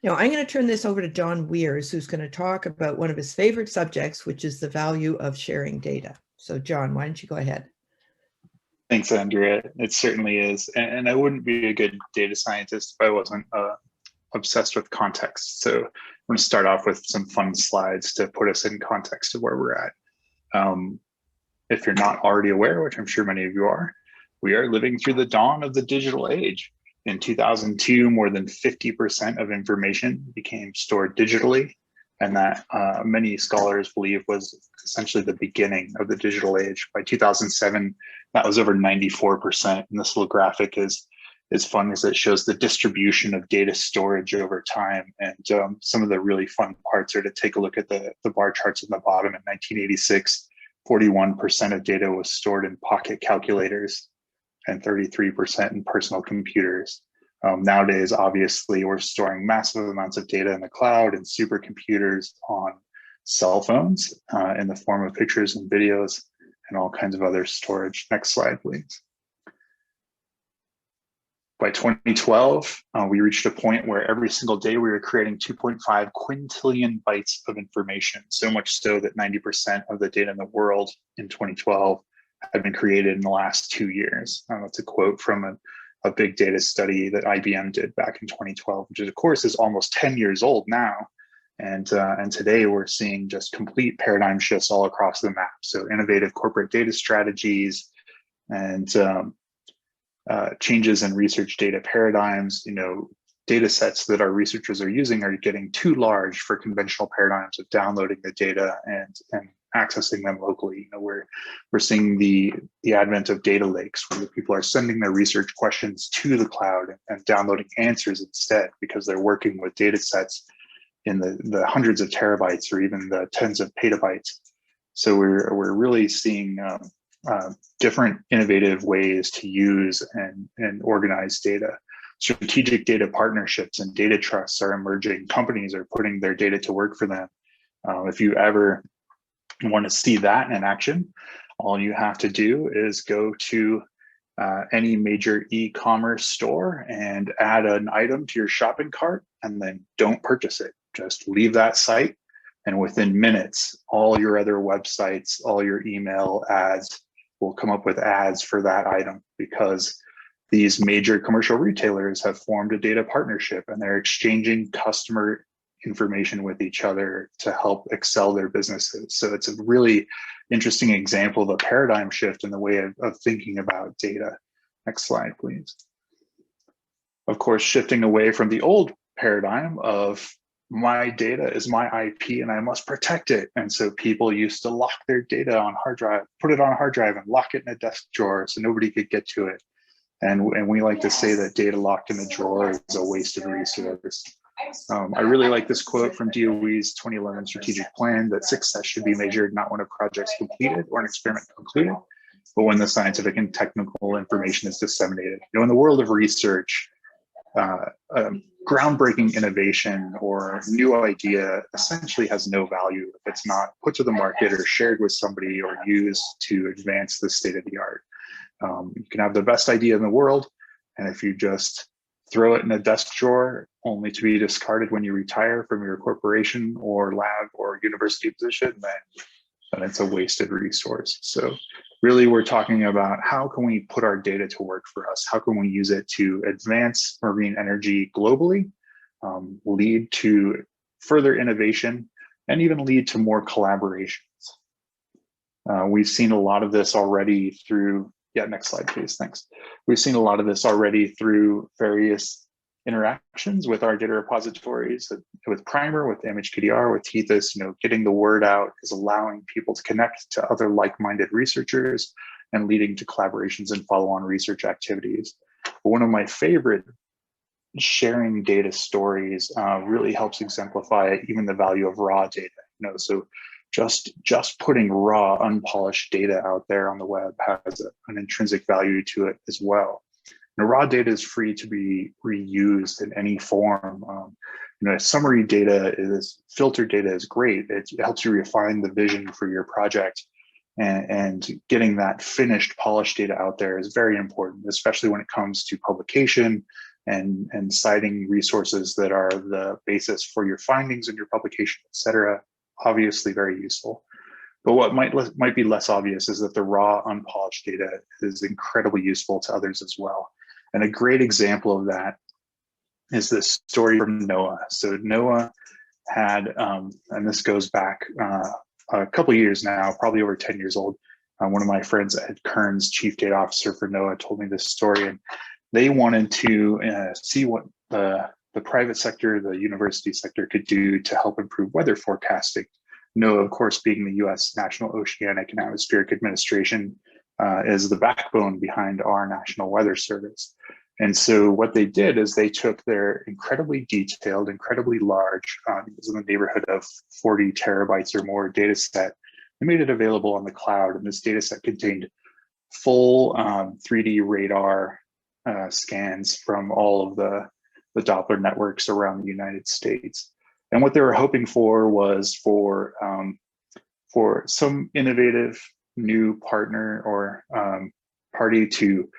Now, I'm going to turn this over to John Weers, who's going to talk about one of his favorite subjects, which is the value of sharing data. So, John, why don't you go ahead? Thanks, Andrea. It certainly is. And I wouldn't be a good data scientist if I wasn't obsessed with context. So I'm going to start off with some fun slides to put us in context of where we're at. If you're not already aware, which I'm sure many of you are, we are living through the dawn of the digital age. In 2002, more than 50% of information became stored digitally, and that many scholars believe was essentially the beginning of the digital age. By 2007, that was over 94%. And this little graphic is fun as it shows the distribution of data storage over time. And some of the really fun parts are to take a look at the bar charts at the bottom. In 1986, 41% of data was stored in pocket calculators and 33% in personal computers. Nowadays, obviously, we're storing massive amounts of data in the cloud and supercomputers on cell phones in the form of pictures and videos and all kinds of other storage. Next slide, please. By 2012, we reached a point where every single day we were creating 2.5 quintillion bytes of information, so much so that 90% of the data in the world in 2012 had been created in the last 2 years. That's a quote from a big data study that IBM did back in 2012, which of course is almost 10 years old now. And today we're seeing just complete paradigm shifts all across the map. So innovative corporate data strategies and changes in research data paradigms. Data sets that our researchers are using are getting too large for conventional paradigms of downloading the data and accessing them locally. We're seeing the advent of data lakes where people are sending their research questions to the cloud and downloading answers instead because they're working with data sets in the hundreds of terabytes or even the tens of petabytes. So we're really seeing different innovative ways to use and organize data. Strategic data partnerships and data trusts are emerging. Companies are putting their data to work for them. If you ever want to see that in action, all you have to do is go to any major e-commerce store and add an item to your shopping cart and then don't purchase it. Just leave that site, and within minutes, all your other websites, all your email ads will come up with ads for that item because these major commercial retailers have formed a data partnership and they're exchanging customer information with each other to help excel their businesses. So it's a really interesting example of a paradigm shift in the way of thinking about data. Next slide, please. Of course, shifting away from the old paradigm of my data is my IP and I must protect it. And so people used to lock their data on hard drive, put it on a hard drive and lock it in a desk drawer so nobody could get to it. And we like to say that data locked in a drawer is a waste of resource. I really like this quote from DOE's 2011 strategic plan that success should be measured not when a project's completed or an experiment concluded, but when the scientific and technical information is disseminated. In the world of research, groundbreaking innovation or new idea essentially has no value if it's not put to the market or shared with somebody or used to advance the state of the art. You can have the best idea in the world, and if you just throw it in a desk drawer only to be discarded when you retire from your corporation or lab or university position, then it's a wasted resource. So really we're talking about how can we put our data to work for us? How can we use it to advance marine energy globally, lead to further innovation, and even lead to more collaborations? We've seen a lot of this already through, next slide, please, thanks. We've seen a lot of this already through various interactions with our data repositories, with Primer, with ImageKDR, with Tethys. Getting the word out is allowing people to connect to other like-minded researchers and leading to collaborations and follow-on research activities. But one of my favorite sharing data stories really helps exemplify even the value of raw data. So just putting raw, unpolished data out there on the web has an intrinsic value to it as well. Raw data is free to be reused in any form. Summary data filtered data is great. It helps you refine the vision for your project, and getting that finished, polished data out there is very important, especially when it comes to publication and citing resources that are the basis for your findings in your publication, et cetera, obviously very useful. But what might be less obvious is that the raw, unpolished data is incredibly useful to others as well. And a great example of that is this story from NOAA. So NOAA had, and this goes back a couple of years now, probably over 10 years old. One of my friends, Ed Kearns, Chief Data Officer for NOAA, told me this story, and they wanted to see what the private sector, the university sector could do to help improve weather forecasting. NOAA, of course, being the US National Oceanic and Atmospheric Administration, is the backbone behind our National Weather Service. And so what they did is they took their incredibly detailed, incredibly large, it was in the neighborhood of 40 terabytes or more data set, and made it available on the cloud. And this data set contained full 3D radar scans from all of the Doppler networks around the United States. And what they were hoping for was for some innovative new partner or party to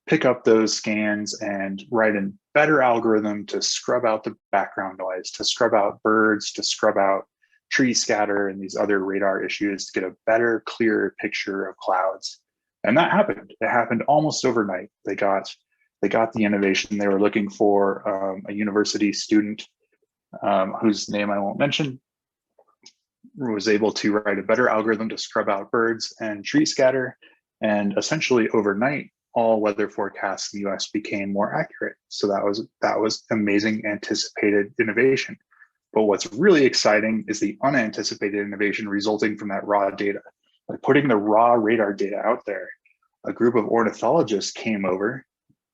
pick up those scans and write a better algorithm to scrub out the background noise, to scrub out birds, to scrub out tree scatter and these other radar issues to get a better, clearer picture of clouds. And that happened. It happened almost overnight. They got the innovation they were looking for. A university student whose name I won't mention was able to write a better algorithm to scrub out birds and tree scatter. And essentially overnight, all weather forecasts in the US became more accurate. So that was amazing anticipated innovation. But what's really exciting is the unanticipated innovation resulting from that raw data. By putting the raw radar data out there, a group of ornithologists came over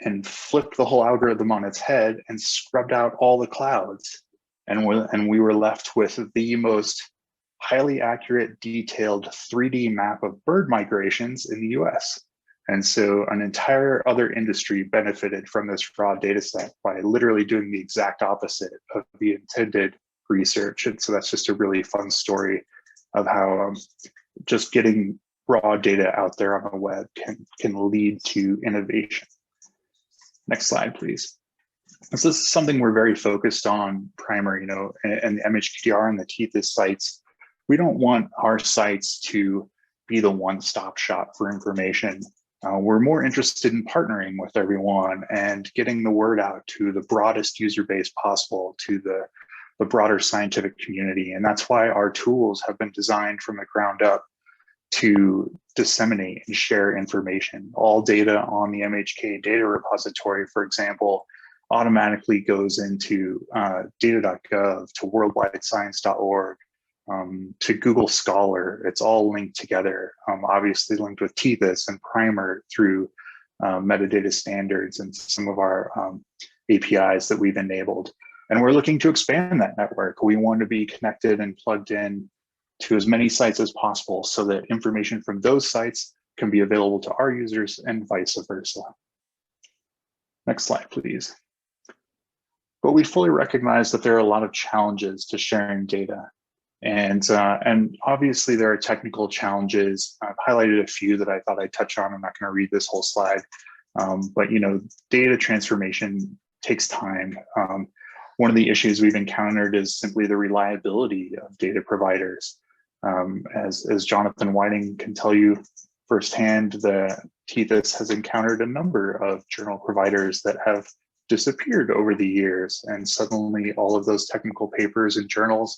and flipped the whole algorithm on its head and scrubbed out all the clouds. And we were left with the most highly accurate, detailed 3D map of bird migrations in the US. And so an entire other industry benefited from this raw data set by literally doing the exact opposite of the intended research. And so that's just a really fun story of how just getting raw data out there on the web can lead to innovation. Next slide, please. So this is something we're very focused on primer, and the MHKDR and the TETHIS sites. We don't want our sites to be the one-stop shop for information. We're more interested in partnering with everyone and getting the word out to the broadest user base possible, to the broader scientific community. And that's why our tools have been designed from the ground up to disseminate and share information. All data on the MHK data repository, for example, automatically goes into data.gov, to worldwidescience.org, to Google Scholar. It's all linked together, obviously linked with TETHIS and Primer through metadata standards and some of our APIs that we've enabled. And we're looking to expand that network. We want to be connected and plugged in to as many sites as possible so that information from those sites can be available to our users and vice versa. Next slide, please. But we fully recognize that there are a lot of challenges to sharing data. And obviously there are technical challenges. I've highlighted a few that I thought I'd touch on. I'm not going to read this whole slide, but data transformation takes time. One of the issues we've encountered is simply the reliability of data providers. As Jonathan Whiting can tell you firsthand, the TETHIS has encountered a number of journal providers that have disappeared over the years, and suddenly all of those technical papers and journal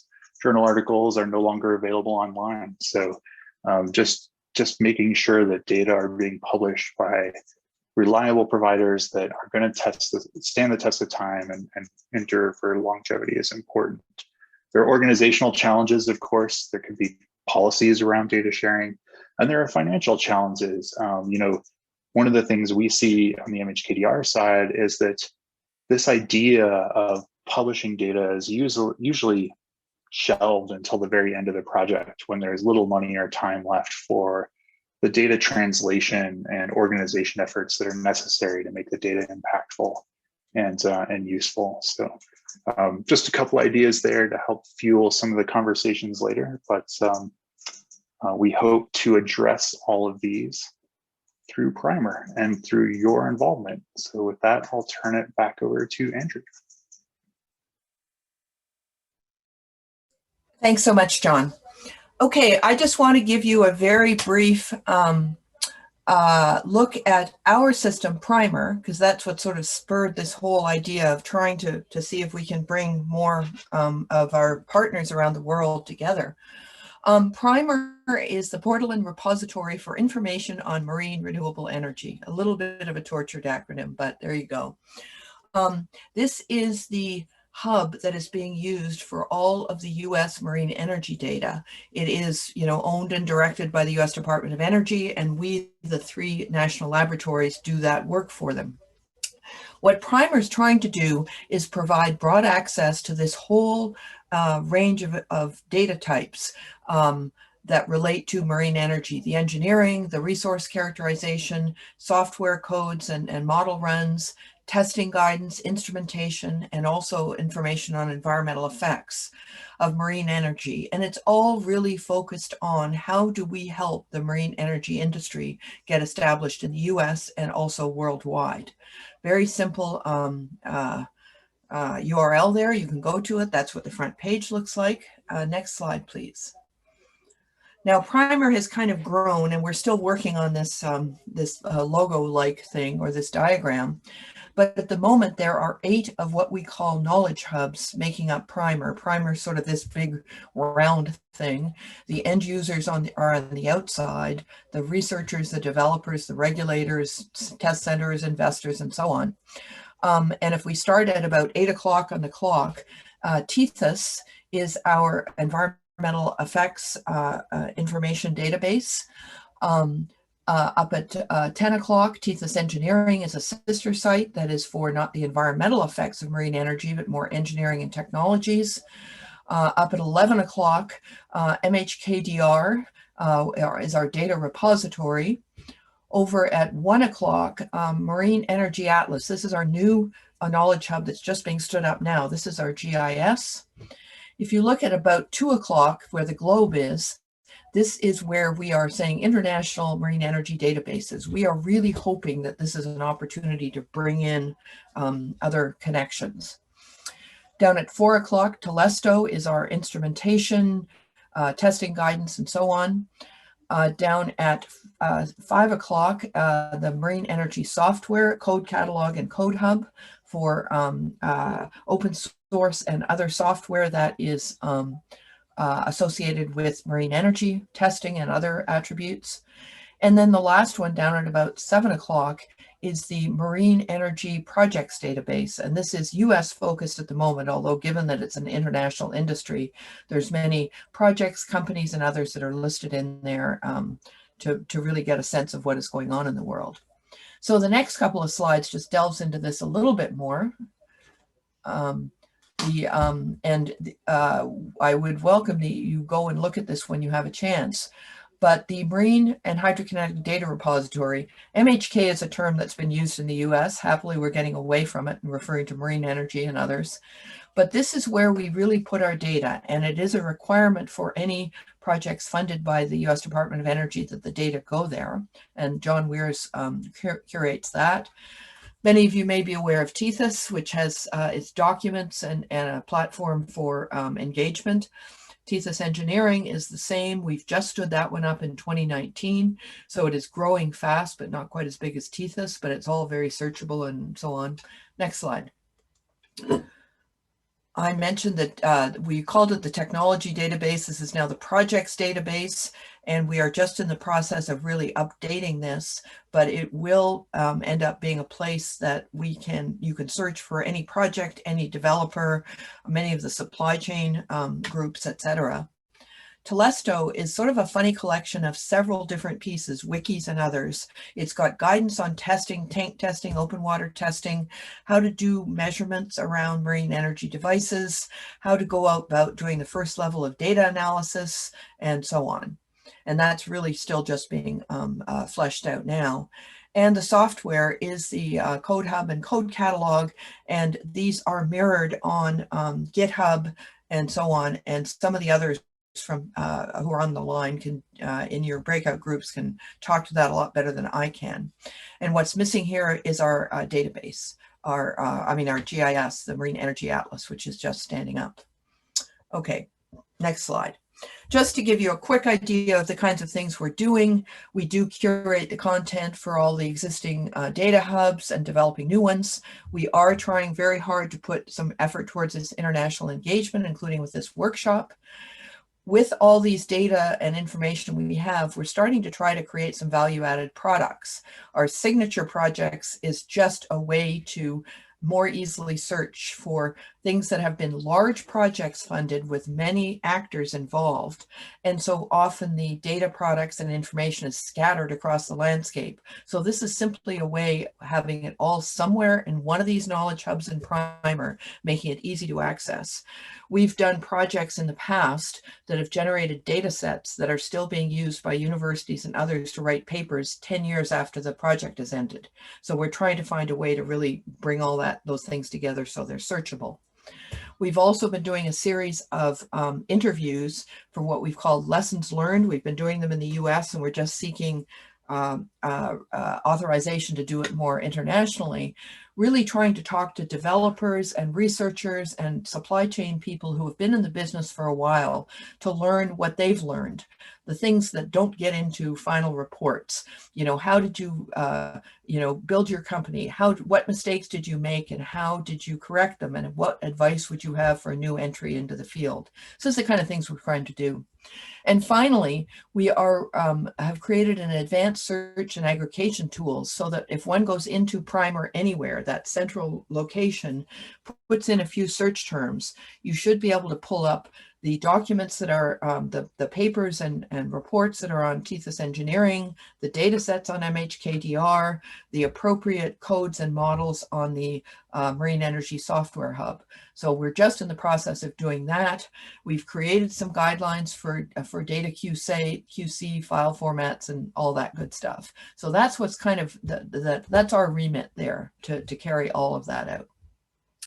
articles are no longer available online. So just making sure that data are being published by reliable providers that are going to stand the test of time and endure for longevity is important. There are organizational challenges, of course. There could be policies around data sharing, and there are financial challenges. One of the things we see on the MHKDR side is that this idea of publishing data is usually shelved until the very end of the project, when there's little money or time left for the data translation and organization efforts that are necessary to make the data impactful and useful. So just a couple ideas there to help fuel some of the conversations later, but we hope to address all of these through Primer and through your involvement. So with that, I'll turn it back over to Andrew. Thanks so much, John. Okay, I just want to give you a very brief look at our system, Primer, because that's what sort of spurred this whole idea of trying to see if we can bring more of our partners around the world together. Primer is the portal and repository for information on marine renewable energy. A little bit of a tortured acronym, but there you go. This is the hub that is being used for all of the U.S. marine energy data. It is, owned and directed by the U.S. Department of Energy, and we, the 3 national laboratories, do that work for them. What Primer is trying to do is provide broad access to this whole range of data types that relate to marine energy, the engineering, the resource characterization, software codes and model runs, testing guidance, instrumentation, and also information on environmental effects of marine energy. And it's all really focused on how do we help the marine energy industry get established in the US and also worldwide. Very simple URL there. You can go to it. That's what the front page looks like. Next slide, please. Now, Primer has kind of grown, and we're still working on this, logo-like thing, or this diagram. But at the moment, there are 8 of what we call knowledge hubs making up Primer. Primer is sort of this big round thing. The end users are on the outside, the researchers, the developers, the regulators, test centers, investors, and so on. And if we start at about 8 o'clock on the clock, TETHIS is our environmental effects information database. Up at 10 o'clock, TETHIS Engineering is a sister site that is for not the environmental effects of marine energy, but more engineering and technologies. Up at 11 o'clock, MHKDR is our data repository. Over at 1 o'clock, Marine Energy Atlas. This is our new knowledge hub that's just being stood up now. This is our GIS. If you look at about 2 o'clock, where the globe is, this is where we are saying international marine energy databases. We are really hoping that this is an opportunity to bring in other connections. Down at 4 o'clock, Telesto is our instrumentation, testing guidance, and so on. Down at 5 o'clock, the Marine Energy Software Code Catalog and Code Hub for open source and other software that is associated with marine energy testing and other attributes. And then the last one, down at about 7 o'clock, is the Marine Energy Projects Database. And this is US focused at the moment, although given that it's an international industry, there's many projects, companies, and others that are listed in there to really get a sense of what is going on in the world. So the next couple of slides just delves into this a little bit more. I would welcome that you go and look at this when you have a chance. But the Marine and Hydrokinetic Data Repository, MHK is a term that's been used in the US. Happily, we're getting away from it and referring to marine energy and others. But this is where we really put our data, and it is a requirement for any projects funded by the US Department of Energy that the data go there. And John Weirs curates that. Many of you may be aware of TETHIS, which has its documents and a platform for engagement. TETHIS Engineering is the same. We've just stood that one up in 2019. So it is growing fast, but not quite as big as TETHIS, but it's all very searchable and so on. Next slide. I mentioned that we called it the technology database. This is now the projects database, and we are just in the process of really updating this, but it will end up being a place that you can search for any project, any developer, many of the supply chain groups, etc. Telesto is sort of a funny collection of several different pieces, wikis and others. It's got guidance on testing, tank testing, open water testing, how to do measurements around marine energy devices, how to go about doing the first level of data analysis, and so on. And that's really still just being fleshed out now. And the software is the Code Hub and Code Catalog, and these are mirrored on GitHub and so on, and some of the others from who are on the line can in your breakout groups can talk to that a lot better than I can. And what's missing here is our database, our GIS, the Marine Energy Atlas, which is just standing up. Okay, next slide. Just to give you a quick idea of the kinds of things we're doing, we do curate the content for all the existing data hubs and developing new ones. We are trying very hard to put some effort towards this international engagement, including with this workshop. With all these data and information we have, we're starting to try to create some value-added products. Our signature projects is just a way to more easily search for things that have been large projects funded with many actors involved. And so often the data products and information is scattered across the landscape. So this is simply a way of having it all somewhere in one of these knowledge hubs in Primer, making it easy to access. We've done projects in the past that have generated data sets that are still being used by universities and others to write papers 10 years after the project has ended. So we're trying to find a way to really bring all those things together so they're searchable. We've also been doing a series of interviews for what we've called lessons learned. We've been doing them in the US, and we're just seeking authorization to do it more internationally, really trying to talk to developers and researchers and supply chain people who have been in the business for a while to learn what they've learned, the things that don't get into final reports. You know, how did you, build your company? What mistakes did you make, and how did you correct them? And what advice would you have for a new entry into the field? So it's the kind of things we're trying to do. And finally, we have created an advanced search and aggregation tool so that if one goes into Primer anywhere, that central location, puts in a few search terms, you should be able to pull up the documents that are the papers and reports that are on Tethys Engineering, the data sets on MHKDR, the appropriate codes and models on the Marine Energy Software Hub. So we're just in the process of doing that. We've created some guidelines for data QC file formats and all that good stuff. So that's what's kind of that's our remit there to carry all of that out.